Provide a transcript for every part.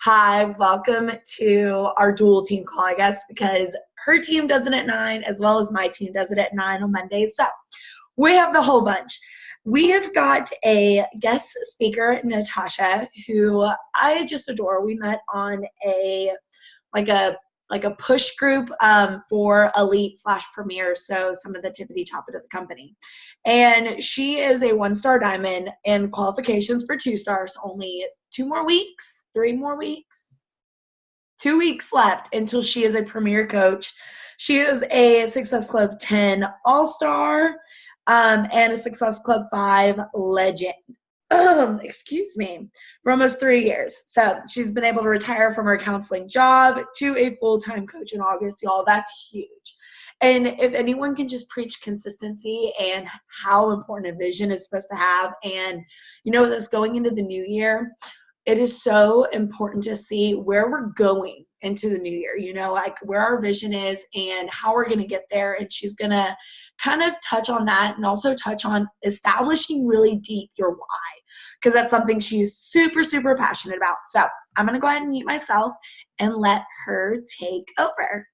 Hi, welcome to our dual team call, I guess, because her team does it at 9 as well as my team does it at 9 on Mondays. So we have the whole bunch. We have got a guest speaker, Natasha, who I just adore. We met on like a a push group for elite slash premier, so some of the tippity top of the company. And she is a 1-star diamond and qualifications for 2 stars, only 2 more weeks, 3 more weeks, 2 weeks left until she is a premier coach. She is a Success Club 10 all-star and a Success Club 5 legend. Excuse me, for almost 3 years. So she's been able to retire from her counseling job to a full-time coach in August, y'all. That's huge. And if anyone can just preach consistency and how important a vision is supposed to have, and this going into the new year, it is so important to see where we're going into the new year, like where our vision is and how we're going to get there. And she's going to kind of touch on that and also touch on establishing really deep your why, because that's something she's super, super passionate about. So I'm going to go ahead and mute myself and let her take over.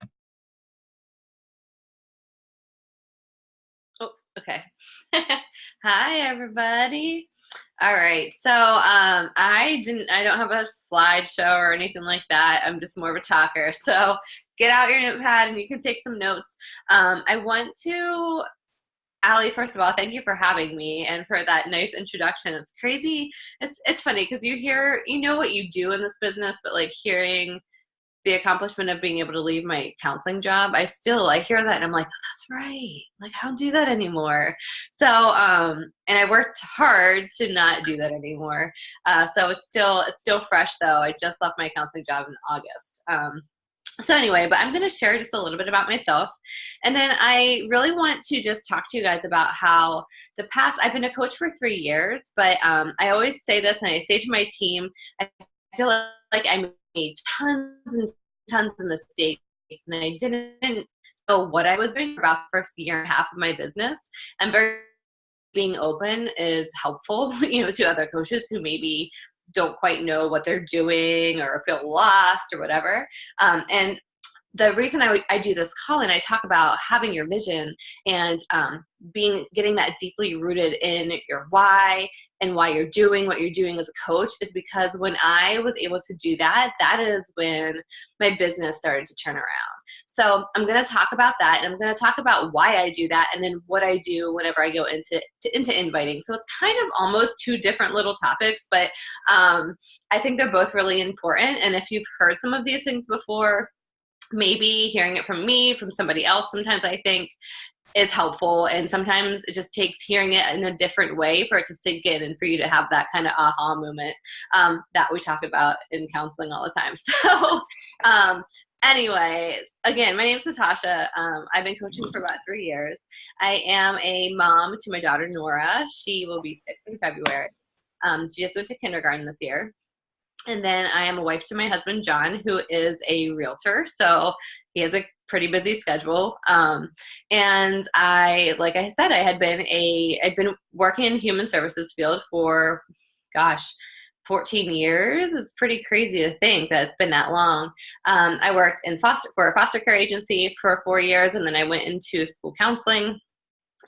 Oh, okay. Hi, everybody. All right. So I don't have a slideshow or anything like that. I'm just more of a talker. So get out your notepad and you can take some notes. I want to, Allie, first of all, thank you for having me and for that nice introduction. It's crazy. It's funny because you know what you do in this business, but like hearing the accomplishment of being able to leave my counseling job, I hear that and I'm like, oh, that's right. Like I don't do that anymore. So, and I worked hard to not do that anymore. So it's still fresh though. I just left my counseling job in August. So anyway, but I'm going to share just a little bit about myself. And then I really want to just talk to you guys about how I've been a coach for 3 years, but I always say this and I say to my team, I feel like I made tons and tons of mistakes and I didn't know what I was doing for about the first year and a half of my business. And being open is helpful, to other coaches who maybe don't quite know what they're doing or feel lost or whatever. And the reason I do this call and I talk about having your vision and getting that deeply rooted in your why and why you're doing what you're doing as a coach is because when I was able to do that, that is when my business started to turn around. So I'm going to talk about that and I'm going to talk about why I do that and then what I do whenever I go into inviting. So it's kind of almost 2 different little topics, but I think they're both really important. And if you've heard some of these things before, maybe hearing it from me, from somebody else, sometimes I think is helpful. And sometimes it just takes hearing it in a different way for it to sink in and for you to have that kind of aha moment that we talk about in counseling all the time. So anyway, again, my name's Natasha. I've been coaching for about 3 years. I am a mom to my daughter, Nora. She will be 6 in February. She just went to kindergarten this year. And then I am a wife to my husband, John, who is a realtor. So he has a pretty busy schedule. And like I said, I'd been working in human services field for, 14 years. It's pretty crazy to think that it's been that long. I worked for a foster care agency for 4 years, and then I went into school counseling.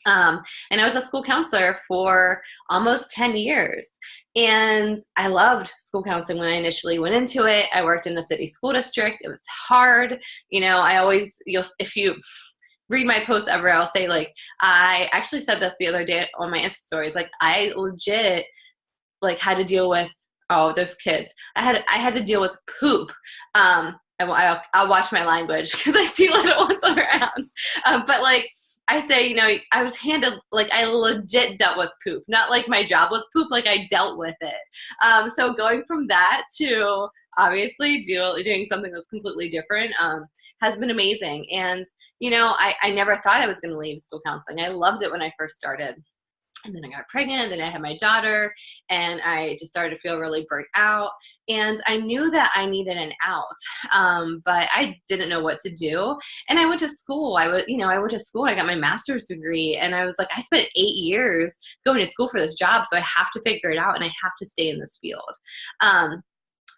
And I was a school counselor for almost 10 years. And I loved school counseling when I initially went into it. I worked in the city school district. It was hard. If you read my post ever, I'll say like, I actually said this the other day on my Insta stories. Like I legit had to deal with, those kids. I had to deal with poop. I'll watch my language because I see little ones around. But I say, I was handled, I legit dealt with poop, not like my job was poop, I dealt with it. So going from that to obviously doing something that's completely different has been amazing. And, I never thought I was going to leave school counseling. I loved it when I first started. And then I got pregnant, and then I had my daughter, and I just started to feel really burnt out. And I knew that I needed an out, but I didn't know what to do. And I went to school. I went to school. I got my master's degree, and I was like, I spent 8 years going to school for this job, so I have to figure it out, and I have to stay in this field.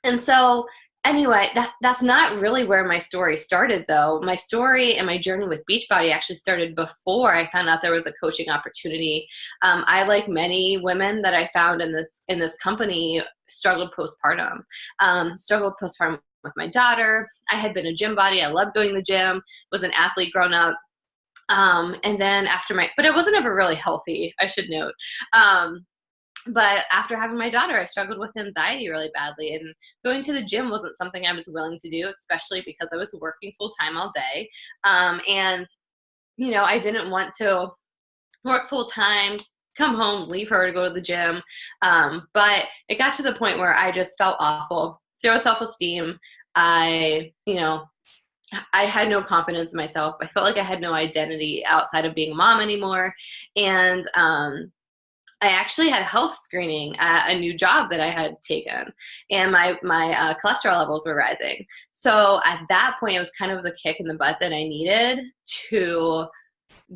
And so anyway, that's not really where my story started, though. My story and my journey with Beachbody actually started before I found out there was a coaching opportunity. I, like many women that I found in this company, struggled postpartum. Struggled postpartum with my daughter. I had been a gym body. I loved going to the gym. Was an athlete growing up. And then but it wasn't ever really healthy, I should note. But after having my daughter, I struggled with anxiety really badly, and going to the gym wasn't something I was willing to do, especially because I was working full time all day. And, I didn't want to work full time, come home, leave her to go to the gym. But it got to the point where I just felt awful, zero self-esteem. I had no confidence in myself. I felt like I had no identity outside of being a mom anymore. And, I actually had health screening at a new job that I had taken, and my cholesterol levels were rising. So at that point, it was kind of the kick in the butt that I needed to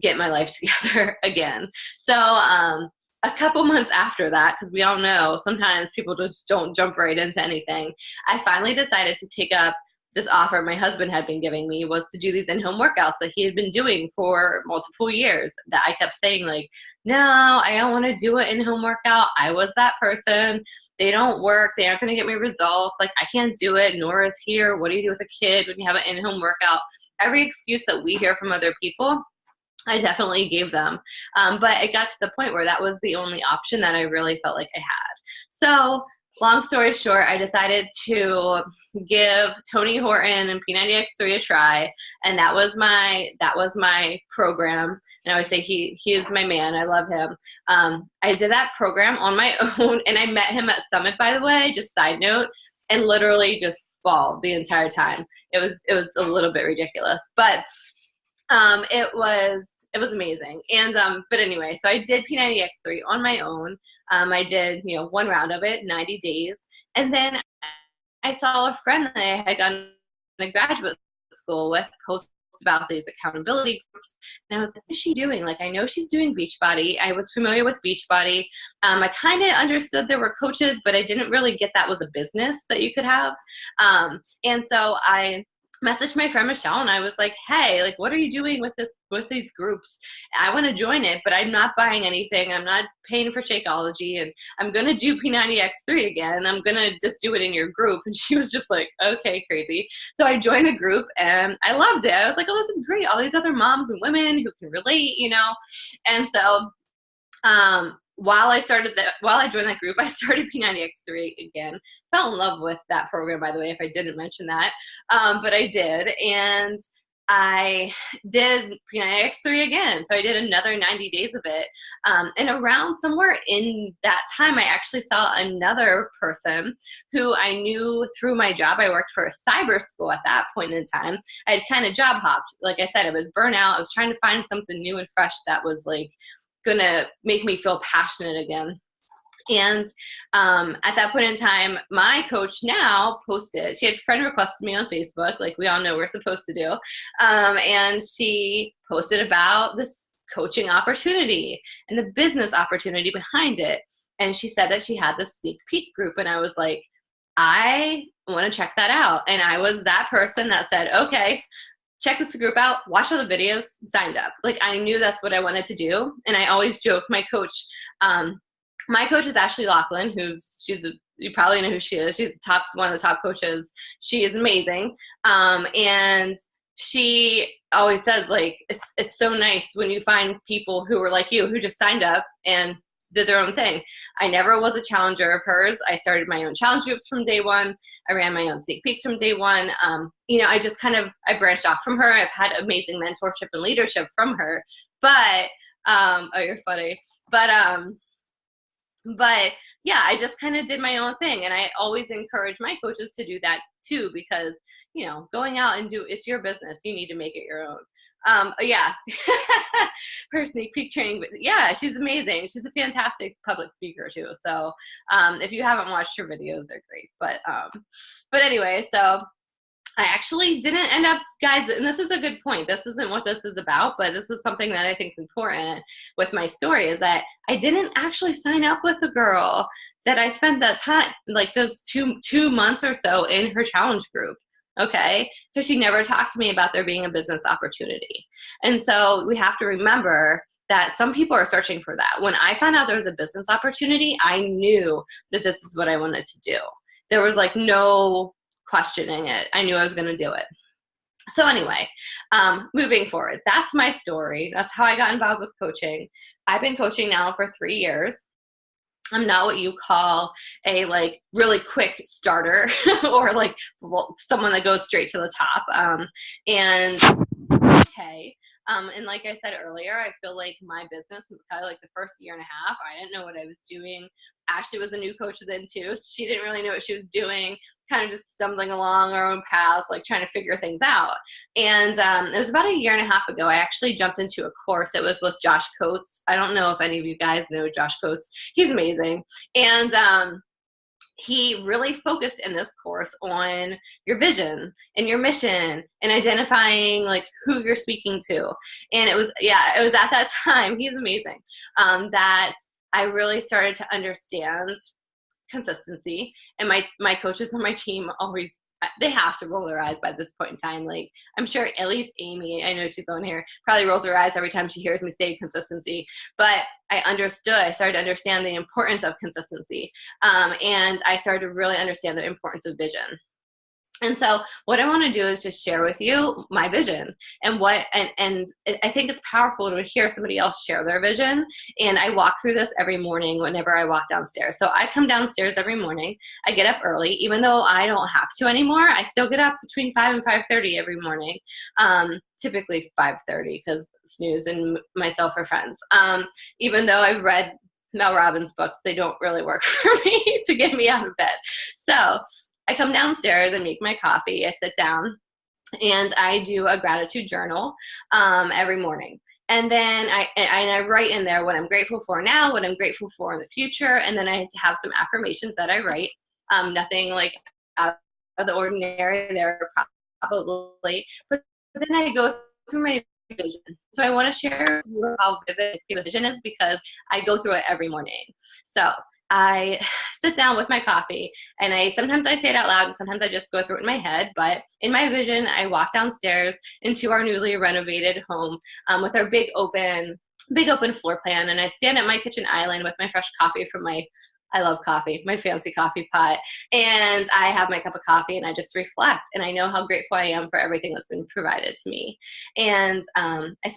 get my life together again. So a couple months after that, because we all know sometimes people just don't jump right into anything, I finally decided to take up this offer my husband had been giving me, was to do these in-home workouts that he had been doing for multiple years, that I kept saying, like, no, I don't want to do an in-home workout. I was that person. They don't work. They aren't going to get me results. Like, I can't do it. Nora's here. What do you do with a kid when you have an in-home workout? Every excuse that we hear from other people, I definitely gave them. But it got to the point where that was the only option that I really felt like I had. So long story short, I decided to give Tony Horton and P90X3 a try, and that was my program. And I always say he is my man. I love him. I did that program on my own, and I met him at Summit, by the way, just side note, and literally just bawled the entire time. It was a little bit ridiculous, but it was amazing. And but anyway, so I did P90X3 on my own. I did, one round of it, 90 days. And then I saw a friend that I had gone to graduate school with post about these accountability groups. And I was like, what is she doing? Like, I know she's doing Beachbody. I was familiar with Beachbody. I kind of understood there were coaches, but I didn't really get that was a business that you could have. And so I messaged my friend Michelle, and I was like, hey, like, what are you doing with these groups? I want to join it, but I'm not buying anything. I'm not paying for Shakeology, and I'm going to do P90X3 again. I'm going to just do it in your group. And she was just like, okay, crazy. So I joined the group, and I loved it. I was like, oh, this is great. All these other moms and women who can relate, And so while I joined that group, I started P90X3 again. Fell in love with that program, by the way, if I didn't mention that. But I did. And I did P90X3 again. So I did another 90 days of it. And around somewhere in that time, I actually saw another person who I knew through my job. I worked for a cyber school at that point in time. I had kind of job hopped. Like I said, I was burnt out. I was trying to find something new and fresh that was like gonna make me feel passionate again. And at that point in time, my coach now posted, she had friend requested me on Facebook, like we all know we're supposed to do. And she posted about this coaching opportunity and the business opportunity behind it. And she said that she had this sneak peek group. And I was like, I want to check that out. And I was that person that said, okay, check this group out, watch all the videos, signed up. Like, I knew that's what I wanted to do. And I always joke, my coach is Ashley Laughlin, you probably know who she is. She's one of the top coaches. She is amazing. And she always says, like, it's so nice when you find people who are like you, who just signed up and did their own thing. I never was a challenger of hers. I started my own challenge groups from day one. I ran my own sneak peeks from day one. I just I branched off from her. I've had amazing mentorship and leadership from her. But, oh, you're funny. But yeah, I just kind of did my own thing. And I always encourage my coaches to do that too, because, going out and it's your business. You need to make it your own. Yeah, her sneak peek training, but yeah, she's amazing. She's a fantastic public speaker too. So, if you haven't watched her videos, they're great. But anyway, so I actually didn't end up, guys, and this is a good point. This isn't what this is about, but this is something that I think is important with my story, is that I didn't actually sign up with a girl that I spent that time, like those two months or so in her challenge group. Okay. Because she never talked to me about there being a business opportunity. And so we have to remember that some people are searching for that. When I found out there was a business opportunity, I knew that this is what I wanted to do. There was like no questioning it. I knew I was going to do it. So anyway, moving forward, that's my story. That's how I got involved with coaching. I've been coaching now for 3 years. I'm not what you call a like really quick starter or like someone that goes straight to the top. And okay. And like I said earlier, I feel like my business, probably like the first year and a half, I didn't know what I was doing. Ashley was a new coach then too. So she didn't really know what she was doing, kind of just stumbling along our own paths, like trying to figure things out. And it was about a year and a half ago, I actually jumped into a course. It was with Josh Coates. I don't know if any of you guys know Josh Coates. He's amazing. And he really focused in this course on your vision and your mission and identifying like who you're speaking to. And it was at that time, he's amazing, that I really started to understand consistency. And my coaches on my team always, they have to roll their eyes by this point in time. Like I'm sure at least Amy, I know she's on here, probably rolls her eyes every time she hears me say consistency. But I started to understand the importance of consistency. And I started to really understand the importance of vision. And so what I want to do is just share with you my vision and and I think it's powerful to hear somebody else share their vision. And I walk through this every morning whenever I walk downstairs. So I come downstairs every morning. I get up early, even though I don't have to anymore. I still get up between 5 and 5:30 every morning. Typically 5:30 because snooze and myself are friends. Even though I've read Mel Robbins books, they don't really work for me to get me out of bed. So I come downstairs and make my coffee. I sit down and I do a gratitude journal every morning. And then I write in there what I'm grateful for now, what I'm grateful for in the future. And then I have some affirmations that I write. Nothing like out of the ordinary there probably. But then I go through my vision. So I want to share with you how vivid the vision is because I go through it every morning. So I sit down with my coffee and sometimes I say it out loud and sometimes I just go through it in my head. But in my vision, I walk downstairs into our newly renovated home with our big open floor plan. And I stand at my kitchen island with my fresh coffee from I love coffee, my fancy coffee pot. And I have my cup of coffee and I just reflect. And I know how grateful I am for everything that's been provided to me. And I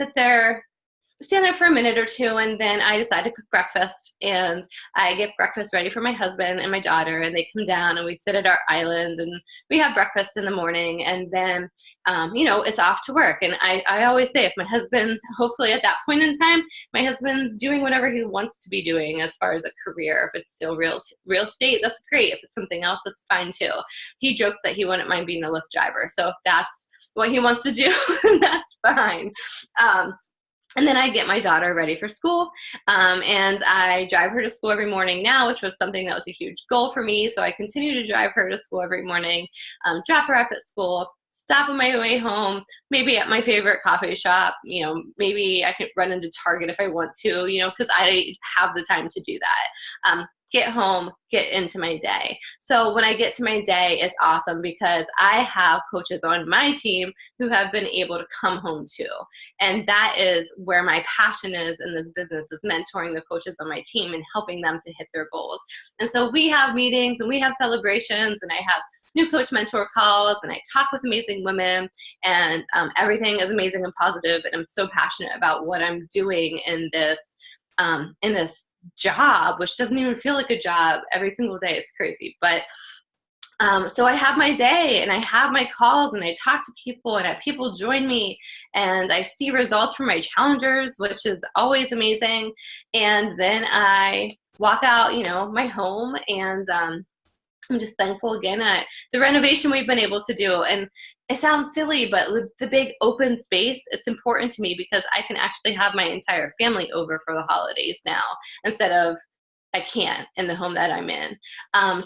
stand there for a minute or two, and then I decide to cook breakfast, and I get breakfast ready for my husband and my daughter, and they come down and we sit at our island and we have breakfast in the morning, and then it's off to work. And I always say, if my husband, hopefully at that point in time, my husband's doing whatever he wants to be doing as far as a career. If it's still real estate, that's great. If it's something else, that's fine too. He jokes that he wouldn't mind being a Lyft driver, so if that's what he wants to do, that's fine. And then I get my daughter ready for school, and I drive her to school every morning now, which was something that was a huge goal for me. So I continue to drive her to school every morning, drop her off at school, stop on my way home, maybe at my favorite coffee shop. Maybe I could run into Target if I want to, because I have the time to do that. Get home, get into my day. So when I get to my day, it's awesome because I have coaches on my team who have been able to come home too. And that is where my passion is in this business, is mentoring the coaches on my team and helping them to hit their goals. And so we have meetings and we have celebrations, and I have new coach mentor calls, and I talk with amazing women, and everything is amazing and positive. And I'm so passionate about what I'm doing in this job, which doesn't even feel like a job every single day. It's crazy. But so I have my day and I have my calls and I talk to people and I have people join me and I see results from my challengers, which is always amazing. And then I walk out, my home, and I'm just thankful again at the renovation we've been able to do. And it sounds silly, but the big open space, it's important to me because I can actually have my entire family over for the holidays now instead of I can't in the home that I'm in.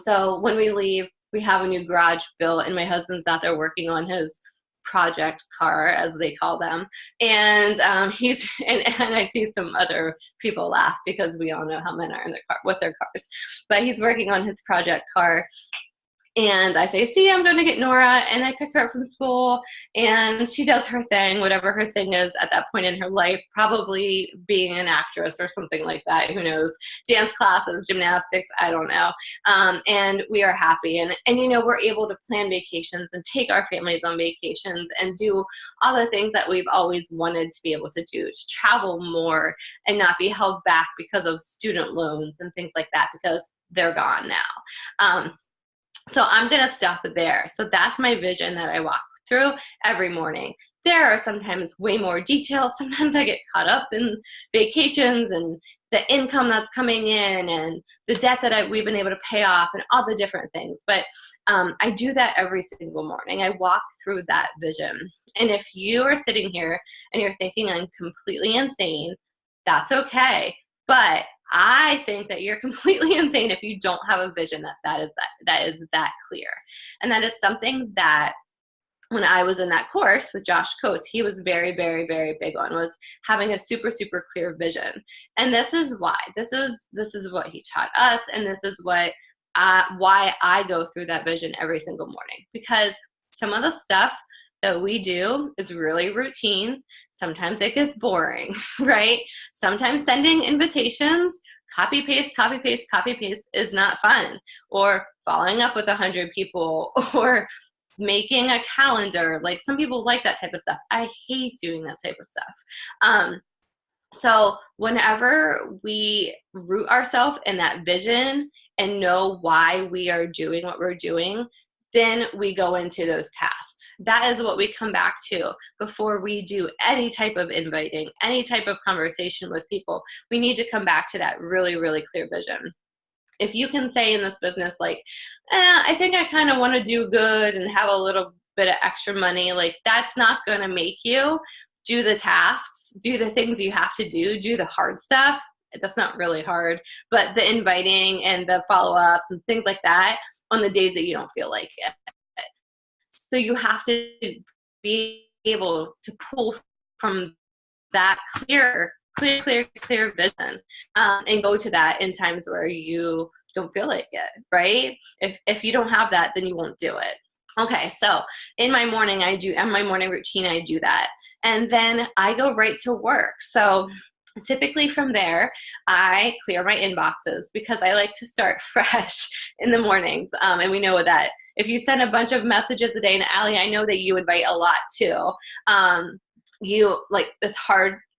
So when we leave, we have a new garage built, and my husband's out there working on his project car, as they call them. And and I see some other people laugh because we all know how men are in their car with their cars. But he's working on his project car. And I say, see, I'm going to get Nora, and I pick her up from school, and she does her thing, whatever her thing is at that point in her life, probably being an actress or something like that. Who knows? Dance classes, gymnastics, I don't know. And we are happy. And we're able to plan vacations and take our families on vacations and do all the things that we've always wanted to be able to do, to travel more and not be held back because of student loans and things like that, because they're gone now. So I'm going to stop there. So that's my vision that I walk through every morning. There are sometimes way more details. Sometimes I get caught up in vacations and the income that's coming in and the debt that we've been able to pay off and all the different things. But I do that every single morning. I walk through that vision. And if you are sitting here and you're thinking I'm completely insane, that's okay. But I think that you're completely insane if you don't have a vision that is that clear. And that is something that when I was in that course with Josh Coates, he was very, very, very big on, was having a super, super clear vision. And this is why. This is what he taught us, and this is what why I go through that vision every single morning. Because some of the stuff that we do is really routine. Sometimes it gets boring, right? Sometimes sending invitations, copy paste is not fun. Or following up with 100 people, or making a calendar. Like, some people like that type of stuff. I hate doing that type of stuff. So whenever we root ourselves in that vision and know why we are doing what we're doing, then we go into those tasks. That is what we come back to before we do any type of inviting, any type of conversation with people. We need to come back to that really, really clear vision. If you can say in this business, like, I think I kind of want to do good and have a little bit of extra money, like, that's not going to make you do the tasks, do the things you have to do the hard stuff. That's not really hard, but the inviting and the follow-ups and things like that on the days that you don't feel like it. So you have to be able to pull from that clear vision and go to that in times where you don't feel like it, right? If you don't have that, then you won't do it. Okay, so in my morning, my morning routine, I do that. And then I go right to work. So typically from there, I clear my inboxes because I like to start fresh in the mornings. And we know that if you send a bunch of messages a day, and Allie, I know that you invite a lot too.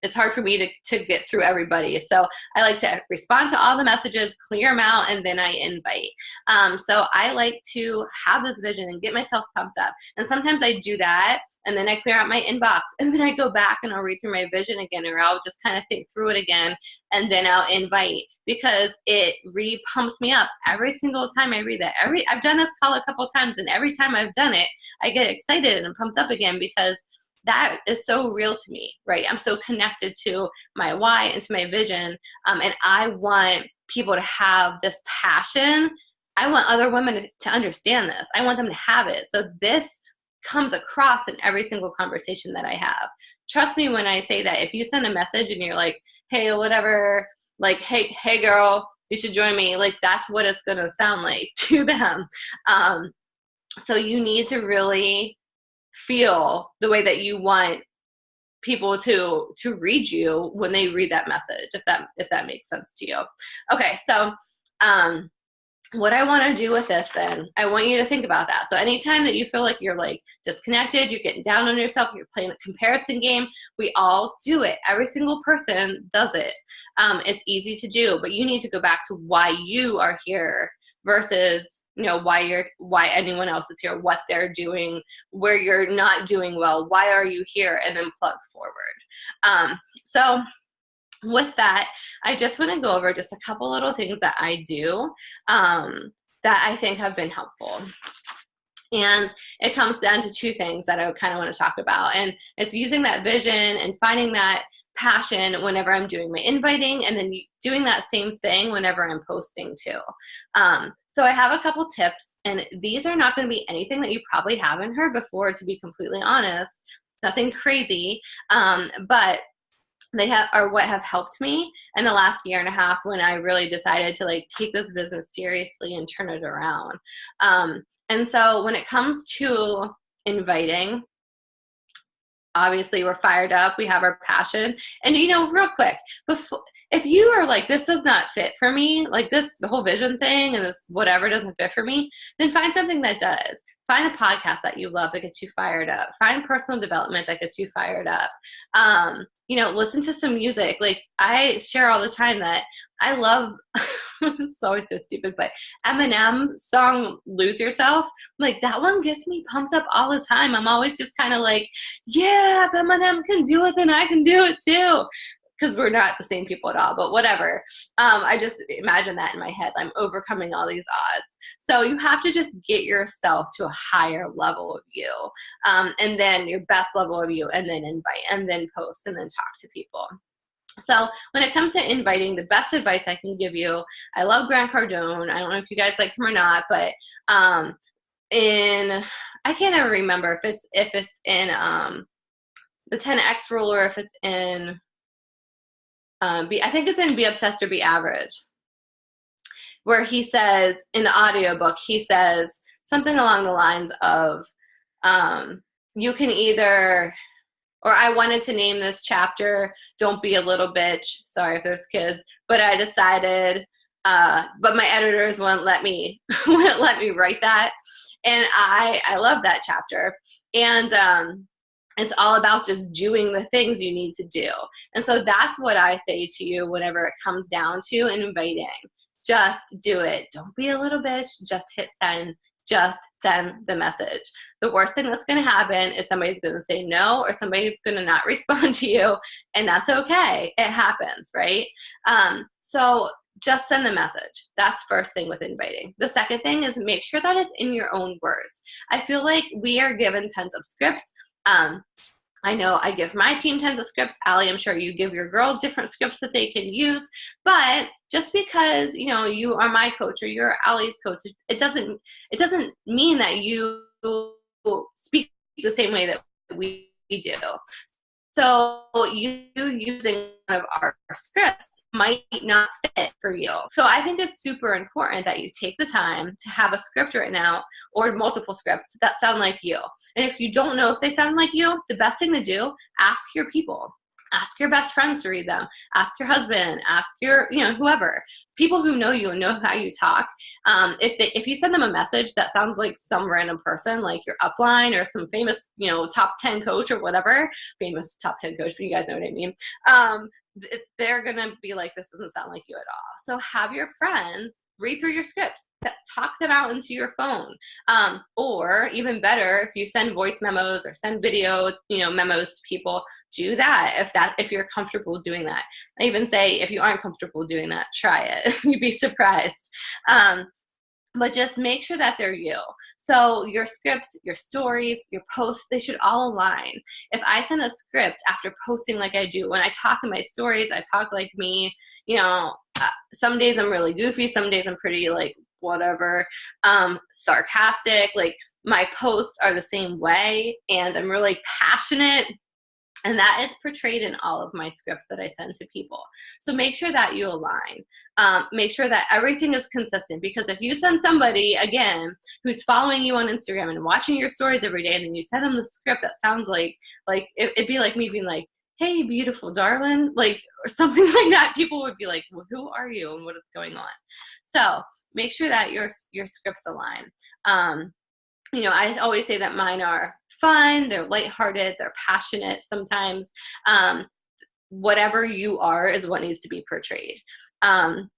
It's hard for me to get through everybody. So I like to respond to all the messages, clear them out, and then I invite. So I like to have this vision and get myself pumped up. And sometimes I do that, and then I clear out my inbox, and then I go back and I'll read through my vision again, or I'll just kind of think through it again, and then I'll invite, because it re-pumps me up every single time I read that. I've done this call a couple times, and every time I've done it, I get excited and pumped up again, because that is so real to me, right? I'm so connected to my why and to my vision. And I want people to have this passion. I want other women to understand this. I want them to have it. So this comes across in every single conversation that I have. Trust me when I say that if you send a message and you're like, hey, whatever, like, hey girl, you should join me. Like, that's what it's going to sound like to them. So you need to really feel the way that you want people to read you when they read that message, if that makes sense to you. Okay, so what I want to do with this, then, I want you to think about that. So anytime that you feel like you're like disconnected, you're getting down on yourself, you're playing the comparison game, we all do it. Every single person does it. It's easy to do, but you need to go back to why you are here versus why anyone else is here, what they're doing, where you're not doing well, why are you here, and then plug forward. So with that, I just want to go over just a couple little things that I do that I think have been helpful. And it comes down to two things that I kind of want to talk about. And it's using that vision and finding that passion whenever I'm doing my inviting, and then doing that same thing whenever I'm posting too. So I have a couple tips, and these are not going to be anything that you probably haven't heard before, to be completely honest. It's nothing crazy, but they are what have helped me in the last year and a half when I really decided to like take this business seriously and turn it around. And so when it comes to inviting, obviously we're fired up, we have our passion, and real quick, if you are like, this does not fit for me, like this whole vision thing and this whatever doesn't fit for me, then find something that does. Find a podcast that you love that gets you fired up. Find personal development that gets you fired up. Listen to some music. Like I share all the time that I love, this is always so stupid, but Eminem's song Lose Yourself, like that one gets me pumped up all the time. I'm always just kind of like, yeah, if Eminem can do it, then I can do it too. Because we're not the same people at all, but whatever. I just imagine that in my head. I'm overcoming all these odds. So you have to just get yourself to a higher level of you, and then your best level of you, and then invite, and then post, and then talk to people. So when it comes to inviting, the best advice I can give you, I love Grant Cardone. I don't know if you guys like him or not, but I can't ever remember if it's in the 10X rule, or if it's in I think it's in Be Obsessed or Be Average, where he says, in the audiobook, he says something along the lines of, you can either, or I wanted to name this chapter, Don't Be a Little Bitch. Sorry if there's kids, but I decided, but my editors wouldn't let me write that. And I love that chapter. And, it's all about just doing the things you need to do. And so that's what I say to you whenever it comes down to inviting. Just do it. Don't be a little bitch. Just hit send. Just send the message. The worst thing that's going to happen is somebody's going to say no, or somebody's going to not respond to you, and that's okay. It happens, right? So just send the message. That's first thing with inviting. The second thing is make sure that it's in your own words. I feel like we are given tons of scripts. I know I give my team tons of scripts. Allie, I'm sure you give your girls different scripts that they can use. But just because, you are my coach or you're Allie's coach, it doesn't mean that you speak the same way that we do. So you using one of our scripts might not fit for you. So I think it's super important that you take the time to have a script written out, or multiple scripts that sound like you. And if you don't know if they sound like you, the best thing to do, ask your people. Ask your best friends to read them. Ask your husband. Ask your, whoever. People who know you and know how you talk. If you send them a message that sounds like some random person, like your upline or some famous, top 10 coach or whatever, famous top 10 coach, but you guys know what I mean. They're going to be like, this doesn't sound like you at all. So have your friends read through your scripts, talk them out into your phone. Or even better, if you send voice memos or send video, memos to people, do that if you're comfortable doing that. I even say, if you aren't comfortable doing that, try it. You'd be surprised. But just make sure that they're you. So your scripts, your stories, your posts, they should all align. If I send a script after posting like I do, when I talk in my stories, I talk like me. Some days I'm really goofy. Some days I'm pretty like whatever, sarcastic. Like my posts are the same way, and I'm really passionate. And that is portrayed in all of my scripts that I send to people. So make sure that you align. Make sure that everything is consistent, because if you send somebody, again, who's following you on Instagram and watching your stories every day, and then you send them the script that sounds like it'd be like me being like, hey, beautiful darling, like, or something like that, people would be like, well, who are you and what is going on? So make sure that your scripts align. I always say that mine are fun, they're lighthearted, they're passionate sometimes. Whatever you are is what needs to be portrayed. And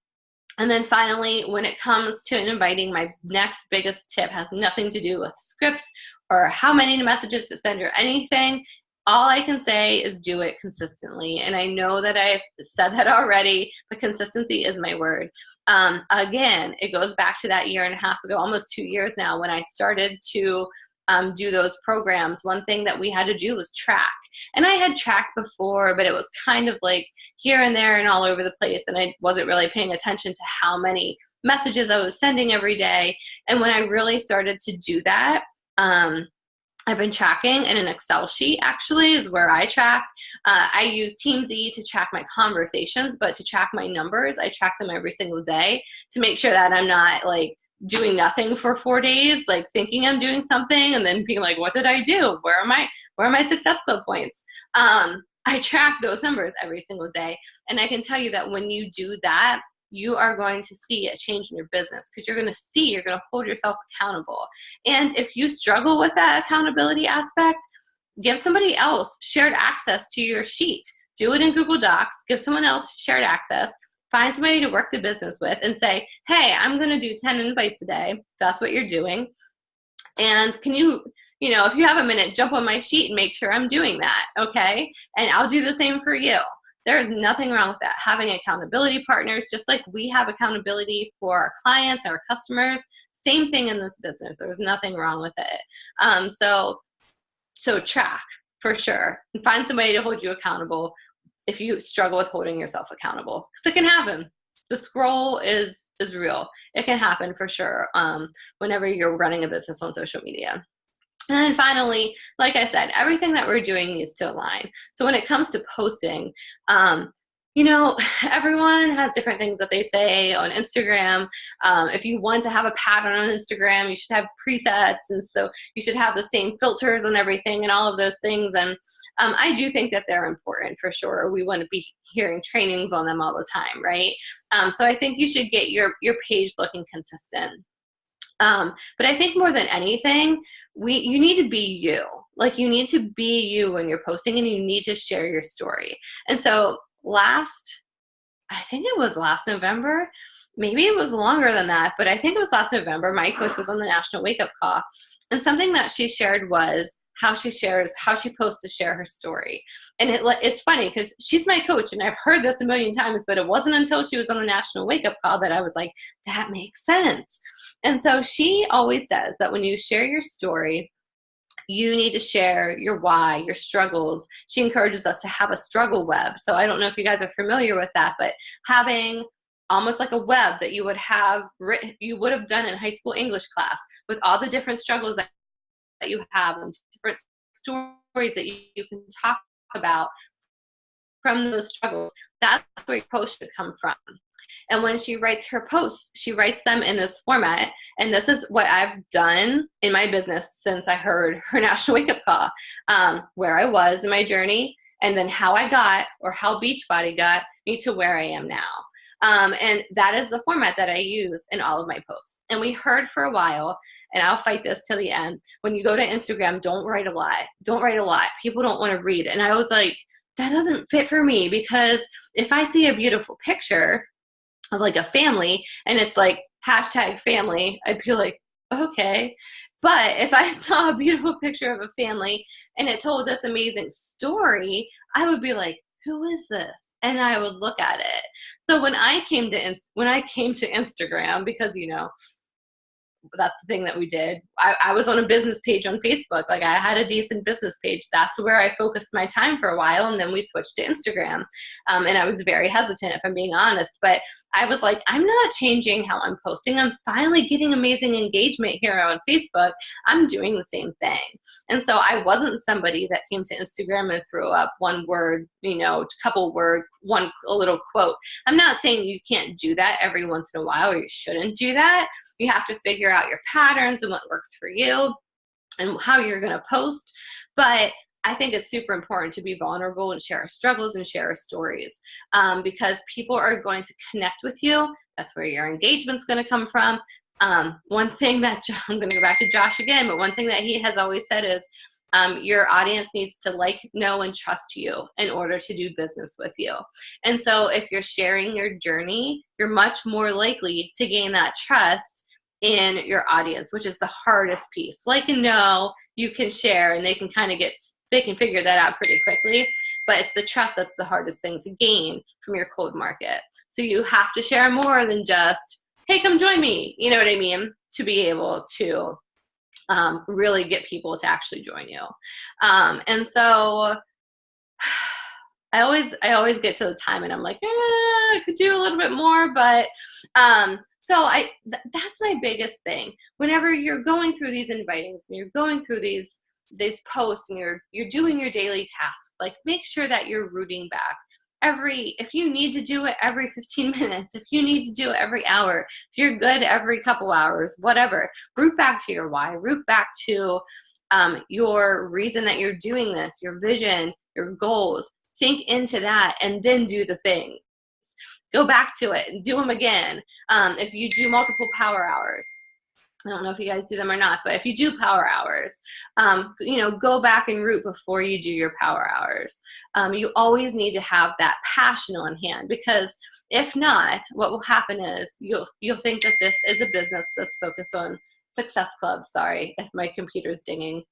then finally, when it comes to inviting, my next biggest tip has nothing to do with scripts or how many messages to send or anything. All I can say is do it consistently. And I know that I've said that already, but consistency is my word. Again, it goes back to that year and a half ago, almost 2 years now, when I started to do those programs, one thing that we had to do was track. And I had tracked before, but it was kind of like here and there and all over the place. And I wasn't really paying attention to how many messages I was sending every day. And when I really started to do that, I've been tracking in an Excel sheet, actually, is where I track. I use TeamZ to track my conversations, but to track my numbers, I track them every single day to make sure that I'm not like doing nothing for 4 days, like thinking I'm doing something and then being like, what did I do? Where are my success club points? I track those numbers every single day. And I can tell you that when you do that, you are going to see a change in your business because you're going to hold yourself accountable. And if you struggle with that accountability aspect, give somebody else shared access to your sheet. Do it in Google Docs, give someone else shared access, find somebody to work the business with and say, hey, I'm going to do 10 invites a day. That's what you're doing. And can you, if you have a minute, jump on my sheet and make sure I'm doing that. Okay. And I'll do the same for you. There is nothing wrong with that. Having accountability partners, just like we have accountability for our clients, our customers, same thing in this business. There's nothing wrong with it. So track for sure and find somebody to hold you accountable if you struggle with holding yourself accountable. Because it can happen. The scroll is real. It can happen for sure whenever you're running a business on social media. And then finally, like I said, everything that we're doing needs to align. So when it comes to posting, everyone has different things that they say on Instagram. If you want to have a pattern on Instagram, you should have presets. And so you should have the same filters on everything and all of those things. And I do think that they're important for sure. We want to be hearing trainings on them all the time, right? So I think you should get your page looking consistent. But I think more than anything, you need to be you. Like you need to be you when you're posting and you need to share your story. And so I think it was last November, maybe it was longer than that, but I think it was last November, my coach was on the National Wake Up Call. And something that she shared was how she posts to share her story. And it's funny because she's my coach and I've heard this a million times, but it wasn't until she was on the National Wake Up Call that I was like, that makes sense. And so she always says that when you share your story, you need to share your why, your struggles. She encourages us to have a struggle web. So I don't know if you guys are familiar with that, but having almost like a web that you would have done in high school English class with all the different struggles that you have and different stories that you can talk about from those struggles. That's where your post should come from. And when she writes her posts, she writes them in this format. And this is what I've done in my business since I heard her National Wake Up Call, where I was in my journey, and then how I got, or how Beachbody got me to where I am now. And that is the format that I use in all of my posts. And we heard for a while, and I'll fight this till the end, when you go to Instagram, don't write a lot. Don't write a lot. People don't want to read. And I was like, that doesn't fit for me, because if I see a beautiful picture of like a family and it's like #family, I'd be like, okay. But if I saw a beautiful picture of a family and it told this amazing story, I would be like, who is this? And I would look at it. So when I came to Instagram, because that's the thing that we did. I was on a business page on Facebook. Like I had a decent business page. That's where I focused my time for a while. And then we switched to Instagram. And I was very hesitant, if I'm being honest, but I was like, I'm not changing how I'm posting. I'm finally getting amazing engagement here on Facebook. I'm doing the same thing. And so I wasn't somebody that came to Instagram and threw up one word, couple word, a little quote. I'm not saying you can't do that every once in a while, or you shouldn't do that. You have to figure out your patterns and what works for you and how you're going to post. But I think it's super important to be vulnerable and share our struggles and share our stories, because people are going to connect with you. That's where your engagement's going to come from. One thing that I'm going to go back to Josh again, but one thing that he has always said is your audience needs to like, know, and trust you in order to do business with you. And so if you're sharing your journey, you're much more likely to gain that trust in your audience, which is the hardest piece. Like and know, you can share and they can figure that out pretty quickly, but it's the trust that's the hardest thing to gain from your cold market. So you have to share more than just, hey, come join me, you know what I mean, to be able to really get people to actually join you. And so I always get to the time and I'm like, I could do a little bit more, but so that's my biggest thing. Whenever you're going through these invitings and you're going through these posts and you're doing your daily tasks, like make sure that you're rooting back. If you need to do it every 15 minutes, if you need to do it every hour, if you're good every couple hours, whatever, root back to your why, root back to your reason that you're doing this, your vision, your goals, sink into that, and then do the things. Go back to it and do them again. If you do multiple power hours, I don't know if you guys do them or not, but if you do power hours, go back and root before you do your power hours. You always need to have that passion on hand, because if not, what will happen is you'll think that this is a business that's focused on Success Club. Sorry if my computer's dinging.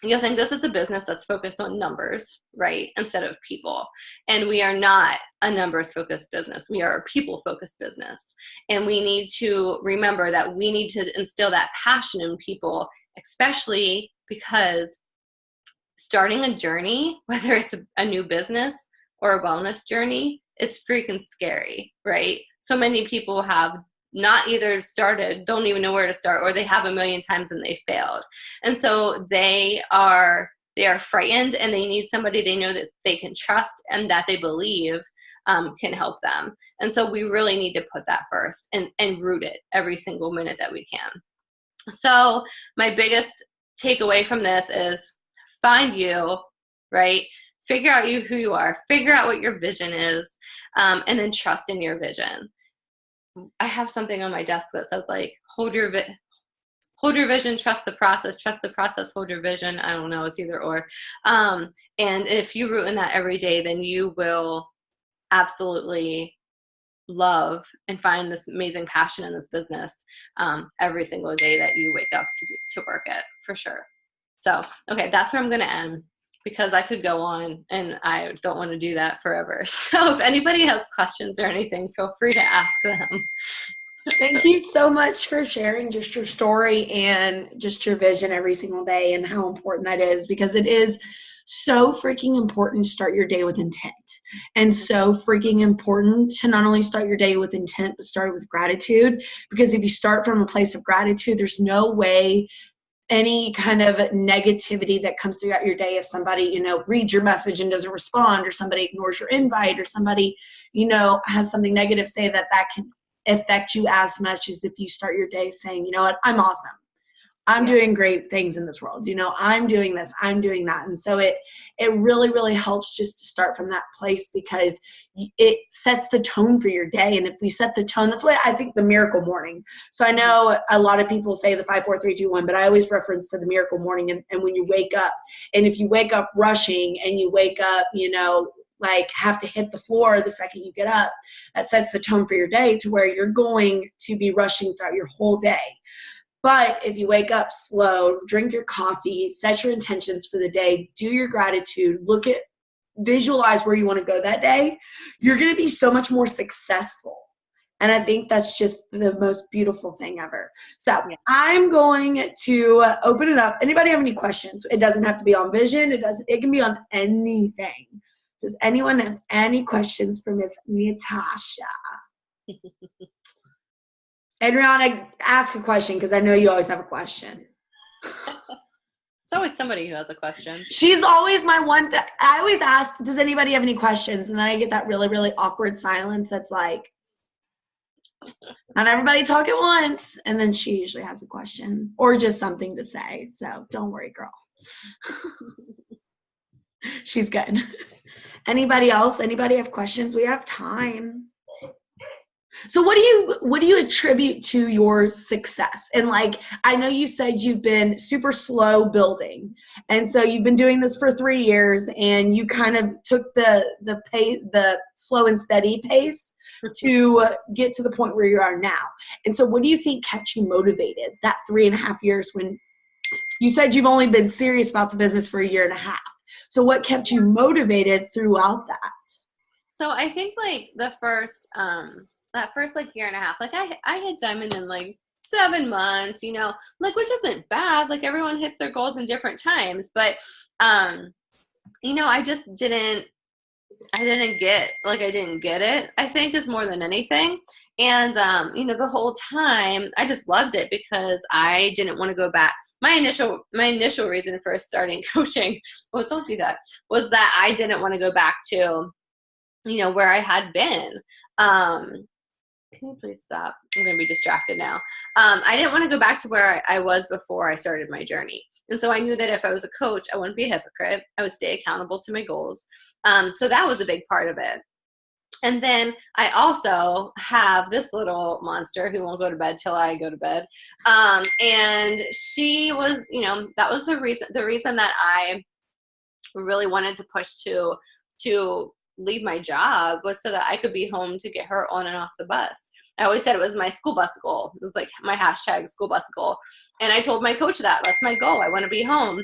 You'll think this is a business that's focused on numbers, right, instead of people. And we are not a numbers-focused business. We are a people-focused business. And we need to remember that we need to instill that passion in people, especially because starting a journey, whether it's a new business or a wellness journey, is freaking scary, right? So many people have not either started, don't even know where to start, or they have a million times and they failed. And so they are frightened, and they need somebody they know that they can trust and that they believe can help them. And so we really need to put that first and root it every single minute that we can. So my biggest takeaway from this is find you, right? Figure out who you are, figure out what your vision is, and then trust in your vision. I have something on my desk that says like, hold your vision, trust the process, hold your vision. I don't know, it's either or. And if you root in that every day, then you will absolutely love and find this amazing passion in this business every single day that you wake up to work it, for sure. So, okay, that's where I'm going to end, because I could go on and I don't want to do that forever. So if anybody has questions or anything, feel free to ask them. Thank you so much for sharing just your story and just your vision every single day, and how important that is, because it is so freaking important to start your day with intent, and so freaking important to not only start your day with intent, but start it with gratitude. Because if you start from a place of gratitude, there's no way any kind of negativity that comes throughout your day, if somebody, reads your message and doesn't respond, or somebody ignores your invite, or somebody, has something negative say, that can affect you as much as if you start your day saying, you know what, I'm awesome. I'm doing great things in this world. I'm doing this, I'm doing that. And so it really, really helps just to start from that place, because it sets the tone for your day. And if we set the tone, that's why I think the miracle morning. So I know a lot of people say the 5, 4, 3, 2, 1, but I always reference to the miracle morning. And when you wake up, and if you wake up rushing, and you wake up, like have to hit the floor the second you get up, that sets the tone for your day, to where you're going to be rushing throughout your whole day. But if you wake up slow, drink your coffee, set your intentions for the day, do your gratitude, visualize where you want to go that day, you're going to be so much more successful. And I think that's just the most beautiful thing ever. So I'm going to open it up. Anybody have any questions? It doesn't have to be on vision. It can be on anything. Does anyone have any questions for Miss Natasha? Adriana, ask a question, because I know you always have a question. It's always somebody who has a question. She's always my one. I always ask, does anybody have any questions? And then I get that really, really awkward silence that's like, not everybody talk at once. And then she usually has a question or just something to say. So don't worry, girl. She's good. Anybody else? Anybody have questions? We have time. So what do you attribute to your success? And like, I know you said you've been super slow building. And so you've been doing this for 3 years, and you kind of took the slow and steady pace to get to the point where you are now. And so what do you think kept you motivated that 3.5 years, when you said you've only been serious about the business for 1.5 years? So what kept you motivated throughout that? So I think like that first like 1.5 years, like I had diamond in like 7 months, like, which isn't bad. Like, everyone hits their goals in different times, but, I just I didn't get it, I think, is more than anything. And, the whole time I just loved it because I didn't want to go back. My initial reason for starting coaching, well, don't do that, was that I didn't want to go back to, where I had been. Can you please stop? I'm going to be distracted now. I didn't want to go back to where I was before I started my journey. And so I knew that if I was a coach, I wouldn't be a hypocrite. I would stay accountable to my goals. So that was a big part of it. And then I also have this little monster who won't go to bed till I go to bed. And she was, that was the reason that I really wanted to push to leave my job, was so that I could be home to get her on and off the bus. I always said it was my school bus goal. It was like my hashtag school bus goal. And I told my coach that's my goal. I want to be home.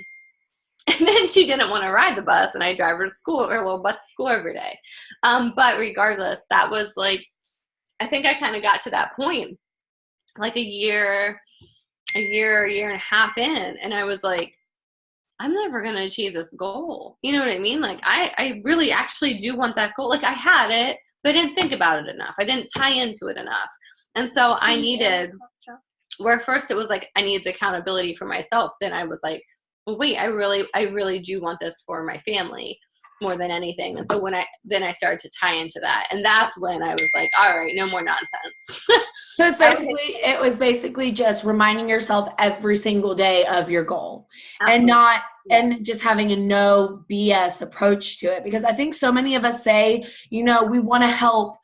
And then she didn't want to ride the bus, and I drive her to school, or a little bus to school every day. But regardless, that was like, I think I kind of got to that point like a year and a half in. And I was like, I'm never going to achieve this goal. You know what I mean? Like, I really actually do want that goal. Like, I had it, but I didn't think about it enough. I didn't tie into it enough. And so I needed, where first it was like, I needed accountability for myself. Then I was like, well, wait, I really do want this for my family more than anything. And so then I started to tie into that. And that's when I was like, all right, no more nonsense. So it was basically just reminding yourself every single day of your goal. Absolutely. And just having a no BS approach to it. Because I think so many of us say, we want to help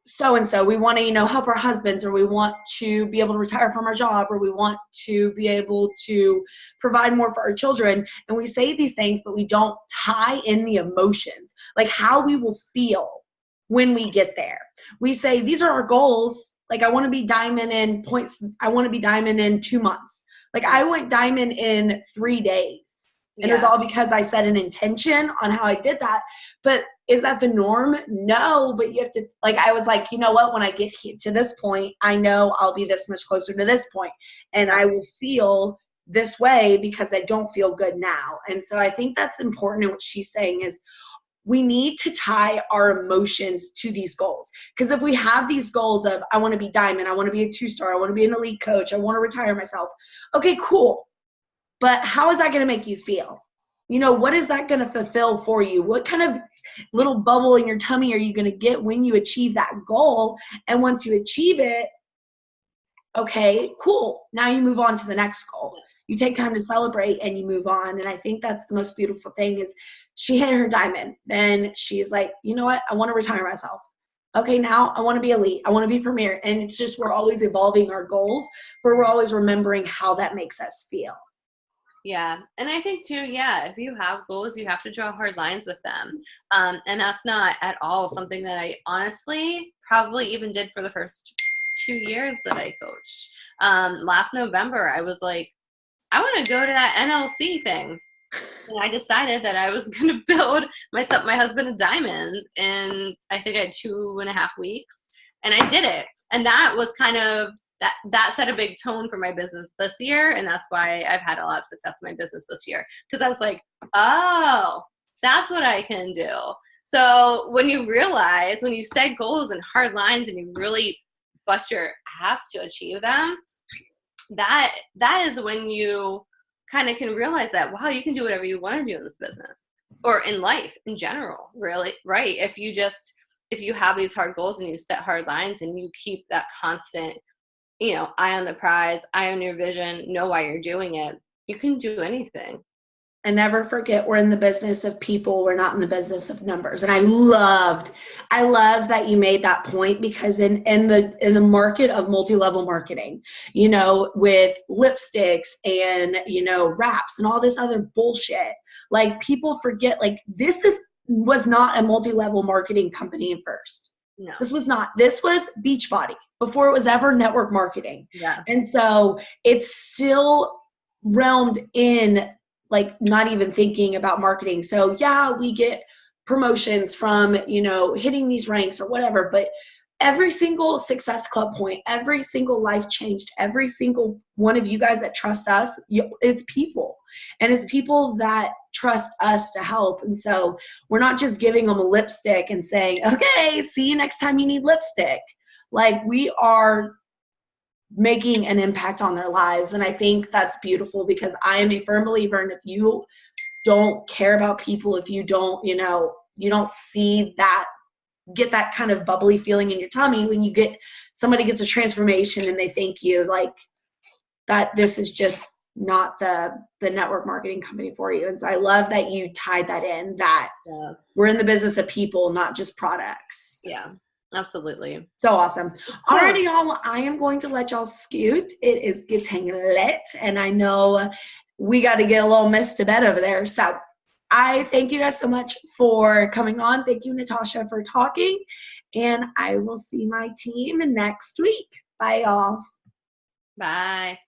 so-and-so, we want to, help our husbands, or we want to be able to retire from our job, or we want to be able to provide more for our children. And we say these things, but we don't tie in the emotions, like how we will feel when we get there. We say, these are our goals. Like, I want to be diamond in points. I want to be diamond in 2 months. Like, I went diamond in 3 days. And it was all because I set an intention on how I did that. But is that the norm? No, but you have to, like, I was like, you know what, when I get to this point, I know I'll be this much closer to this point, and I will feel this way because I don't feel good now. And so I think that's important. And what she's saying is, we need to tie our emotions to these goals. Because if we have these goals of, I want to be diamond, I want to be a 2-star, I want to be an elite coach, I want to retire myself. Okay, cool. But how is that going to make you feel? What is that going to fulfill for you? What kind of little bubble in your tummy are you going to get when you achieve that goal? And once you achieve it, okay, cool. Now you move on to the next goal. You take time to celebrate and you move on. And I think that's the most beautiful thing is she hit her diamond. Then she's like, you know what? I want to retire myself. Okay, now I want to be elite. I want to be premier. And it's just, we're always evolving our goals, but we're always remembering how that makes us feel. Yeah. And I think too, if you have goals, you have to draw hard lines with them. And that's not at all something that I honestly probably even did for the first 2 years that I coached. Last November, I was like, I want to go to that NLC thing. And I decided that I was going to build my husband a diamonds in, I think I had 2.5 weeks. And I did it. And that was kind of, that set a big tone for my business this year. And that's why I've had a lot of success in my business this year. Because I was like, oh, that's what I can do. So when you realize, when you set goals and hard lines and you really bust your ass to achieve them, that is when you kind of can realize that, wow, you can do whatever you want to do in this business or in life in general, really, right? If you have these hard goals and you set hard lines and you keep that constant, eye on the prize, eye on your vision, know why you're doing it, you can do anything. And never forget, we're in the business of people. We're not in the business of numbers. And I loved that you made that point, because in the market of multi-level marketing, with lipsticks and, wraps and all this other bullshit, like, people forget, like, was not a multi-level marketing company at first. No. This was not. This was Beachbody before it was ever network marketing. Yeah. And so it's still realmed in, like, not even thinking about marketing. So we get promotions from, hitting these ranks or whatever, but every single Success Club point, every single life changed, every single one of you guys that trust us, it's people. And it's people that trust us to help. And so we're not just giving them a lipstick and saying, okay, see you next time you need lipstick. Like, we are making an impact on their lives. And I think that's beautiful, because I am a firm believer in, if you don't care about people, if you don't, you don't see that, get that kind of bubbly feeling in your tummy when somebody gets a transformation and they thank you, like, that this is just not the network marketing company for you. And so I love that you tied that in, that we're in the business of people, not just products. Yeah, absolutely. So awesome. Alrighty, y'all, I am going to let y'all scoot. It is getting lit, and I know we got to get a little miss to bed over there. So I thank you guys so much for coming on. Thank you, Natasha, for talking, and I will see my team next week. Bye, y'all. Bye.